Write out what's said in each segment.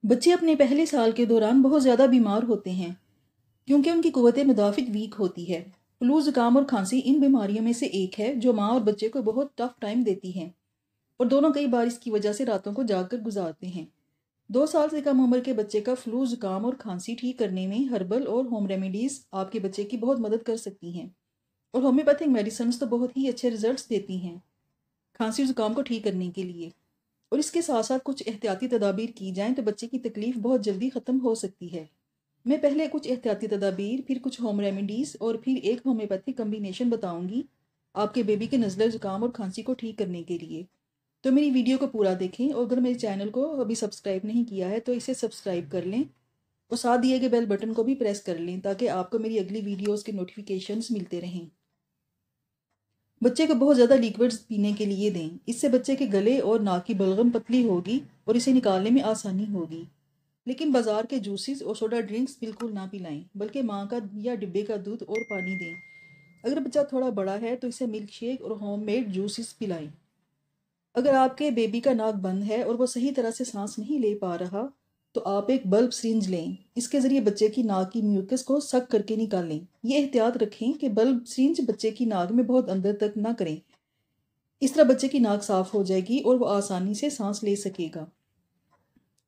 बच्चे अपने पहले साल के दौरान बहुत ज़्यादा बीमार होते हैं क्योंकि उनकी क़ुव्वत मुदाफ़िक वीक होती है। फ्लू, ज़ुकाम और खांसी इन बीमारियों में से एक है जो माँ और बच्चे को बहुत टफ टाइम देती हैं और दोनों कई बार इसकी वजह से रातों को जाग कर गुजारते हैं। 2 साल से कम उम्र के बच्चे का फ्लू, ज़ुकाम और खांसी ठीक करने में हर्बल और होम रेमेडीज़ आपके बच्चे की बहुत मदद कर सकती हैं और होम्योपैथिक मेडिसिन तो बहुत ही अच्छे रिजल्ट्स देती हैं खांसी और ज़ुकाम को ठीक करने के लिए। और इसके साथ साथ कुछ एहतियाती तदाबीर की जाएँ तो बच्चे की तकलीफ़ बहुत जल्दी ख़त्म हो सकती है। मैं पहले कुछ एहतियाती तदाबीर, फिर कुछ होम रेमेडीज़ और फिर एक होम्योपैथिक कम्बिनेशन बताऊंगी आपके बेबी के नज़ले, ज़ुकाम और खांसी को ठीक करने के लिए। तो मेरी वीडियो को पूरा देखें और अगर मेरे चैनल को अभी सब्सक्राइब नहीं किया है तो इसे सब्सक्राइब कर लें और साथ दिए गए बेल बटन को भी प्रेस कर लें ताकि आपको मेरी अगली वीडियोज़ के नोटिफिकेशंस मिलते रहें। बच्चे को बहुत ज़्यादा लिक्विड्स पीने के लिए दें, इससे बच्चे के गले और नाक की बलगम पतली होगी और इसे निकालने में आसानी होगी। लेकिन बाजार के जूसेस और सोडा ड्रिंक्स बिल्कुल ना पिलाएं, बल्कि माँ का या डिब्बे का दूध और पानी दें। अगर बच्चा थोड़ा बड़ा है तो इसे मिल्क शेक और होममेड जूसेस पिलाएं। अगर आपके बेबी का नाक बंद है और वो सही तरह से सांस नहीं ले पा रहा तो आप एक बल्ब सिरिंज लें, इसके ज़रिए बच्चे की नाक की म्यूकस को सक करके निकालें। ये एहतियात रखें कि बल्ब सिरिंज बच्चे की नाक में बहुत अंदर तक ना करें, इस तरह बच्चे की नाक साफ हो जाएगी और वो आसानी से सांस ले सकेगा।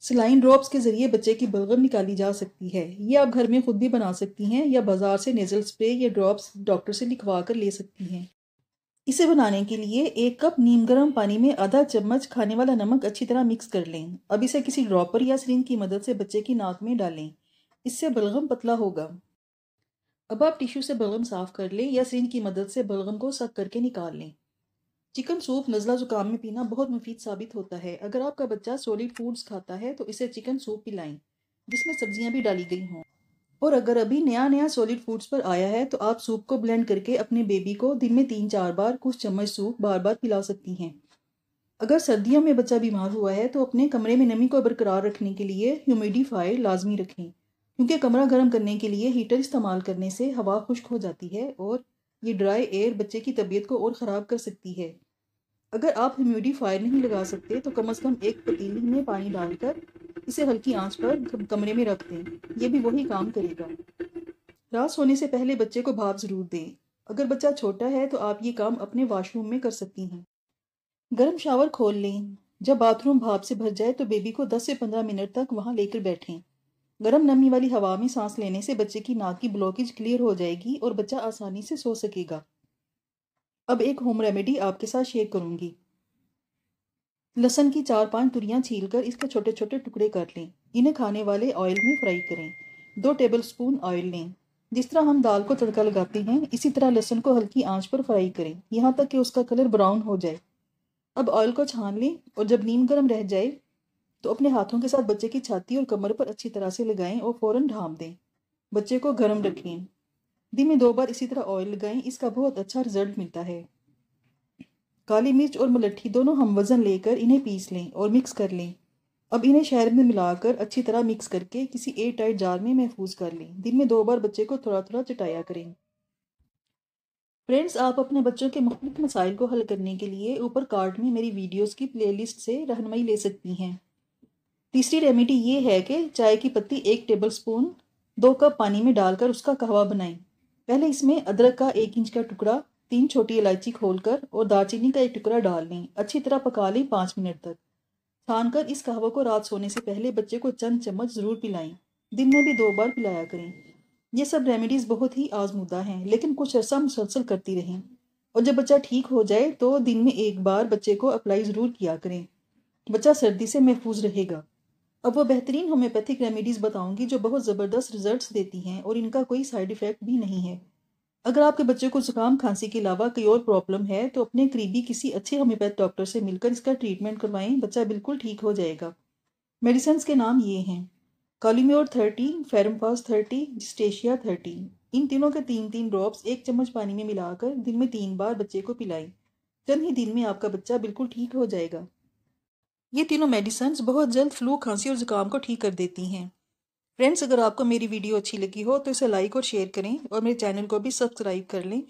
सलाइन ड्रॉप्स के ज़रिए बच्चे की बलगम निकाली जा सकती है, ये आप घर में खुद भी बना सकती हैं या बाजार से नेज़ल स्प्रे या ड्रॉप्स डॉक्टर से लिखवा कर ले सकती हैं। इसे बनाने के लिए 1 कप नीम गर्म पानी में आधा चम्मच खाने वाला नमक अच्छी तरह मिक्स कर लें। अब इसे किसी ड्रॉपर या सिरिंज की मदद से बच्चे की नाक में डालें, इससे बलगम पतला होगा। अब आप टिश्यू से बलगम साफ कर लें या सिरिंज की मदद से बलगम को सक करके निकाल लें। चिकन सूप नज़ला ज़ुकाम में पीना बहुत मुफीद साबित होता है। अगर आपका बच्चा सॉलिड फूड्स खाता है तो इसे चिकन सूप पिलाएं जिसमें सब्जियां भी डाली गई हों। और अगर अभी नया नया सॉलिड फूड्स पर आया है तो आप सूप को ब्लेंड करके अपने बेबी को दिन में 3-4 बार कुछ चम्मच सूप बार बार पिला सकती हैं। अगर सर्दियों में बच्चा बीमार हुआ है तो अपने कमरे में नमी को बरकरार रखने के लिए ह्यूमिडिफायर लाजमी रखें, क्योंकि कमरा गर्म करने के लिए हीटर इस्तेमाल करने से हवा खुश्क हो जाती है और ये ड्राई एयर बच्चे की तबीयत को और ख़राब कर सकती है। अगर आप ह्यूमिडिफायर नहीं लगा सकते तो कम से कम एक पतीली में पानी डालकर इसे हल्की आंच पर कमरे में रख दें, ये भी वही काम करेगा। रात सोने से पहले बच्चे को भाप ज़रूर दें। अगर बच्चा छोटा है तो आप ये काम अपने वॉशरूम में कर सकती हैं। गर्म शावर खोल लें। जब बाथरूम भाप से भर जाए तो बेबी को 10 से 15 मिनट तक वहाँ लेकर बैठें। गर्म नमी वाली हवा में सांस लेने से बच्चे की नाक की ब्लॉकेज क्लियर हो जाएगी और बच्चा आसानी से सो सकेगा। अब एक होम रेमेडी आपके साथ शेयर करूंगी। लहसुन की 4-5 तुरियां छीलकर इसके छोटे छोटे टुकड़े कर लें। इन्हें खाने वाले ऑयल में फ्राई करें। 2 टेबलस्पून ऑयल लें। जिस तरह हम दाल को तड़का लगाते हैं इसी तरह लहसुन को हल्की आंच पर फ्राई करें यहाँ तक कि उसका कलर ब्राउन हो जाए। अब ऑयल को छान लें और जब नीम गर्म रह जाए तो अपने हाथों के साथ बच्चे की छाती और कमर पर अच्छी तरह से लगाएं और फ़ौरन ढाँप दें। बच्चे को गर्म रखें। दिन में 2 बार इसी तरह ऑयल लगाएं, इसका बहुत अच्छा रिजल्ट मिलता है। काली मिर्च और मुलट्ठी दोनों हम वज़न लेकर इन्हें पीस लें और मिक्स कर लें। अब इन्हें शहद में मिलाकर अच्छी तरह मिक्स करके किसी एयर टाइट जार में महफूज कर लें। दिन में 2 बार बच्चे को थोड़ा थोड़ा चटाया करें। फ्रेंड्स, आप अपने बच्चों के मुख्तलिफ मसाइल को हल करने के लिए ऊपर कार्ड में मेरी वीडियोस की प्लेलिस्ट से रहनुमाई ले सकती हैं। तीसरी रेमेडी ये है कि चाय की पत्ती 1 टेबलस्पून 2 कप पानी में डालकर उसका कहवा बनाएं। पहले इसमें अदरक का 1 इंच का टुकड़ा, 3 छोटी इलायची खोलकर और दालचीनी का 1 टुकड़ा डाल लें। अच्छी तरह पका लें 5 मिनट तक। छानकर इस कहवा को रात सोने से पहले बच्चे को चंद चम्मच ज़रूर पिलाएं। दिन में भी 2 बार पिलाया करें। ये सब रेमेडीज़ बहुत ही आजमूदा हैं, लेकिन कुछ अर्सा मुसलसल करती रहें और जब बच्चा ठीक हो जाए तो दिन में 1 बार बच्चे को अप्लाई ज़रूर किया करें। बच्चा सर्दी से महफूज रहेगा। अब वो बेहतरीन होम्योपैथिक रेमेडीज़ बताऊंगी जो बहुत ज़बरदस्त रिजल्ट्स देती हैं और इनका कोई साइड इफ़ेक्ट भी नहीं है। अगर आपके बच्चे को जुकाम खांसी के अलावा कोई और प्रॉब्लम है तो अपने करीबी किसी अच्छे होम्योपैथ डॉक्टर से मिलकर इसका ट्रीटमेंट करवाएं, बच्चा बिल्कुल ठीक हो जाएगा। मेडिसिन के नाम ये हैं: कॉलीम्योर 30, फेरमपास 30, जिस्टेशिया 30। इन तीनों के 3-3 ड्रॉप्स 1 चम्मच पानी में मिलाकर दिन में 3 बार बच्चे को पिलाएं। चंद ही दिन में आपका बच्चा बिल्कुल ठीक हो जाएगा। ये तीनों मेडिसिन बहुत जल्द फ्लू, खांसी और जुकाम को ठीक कर देती हैं। फ्रेंड्स, अगर आपको मेरी वीडियो अच्छी लगी हो तो इसे लाइक और शेयर करें और मेरे चैनल को भी सब्सक्राइब कर लें।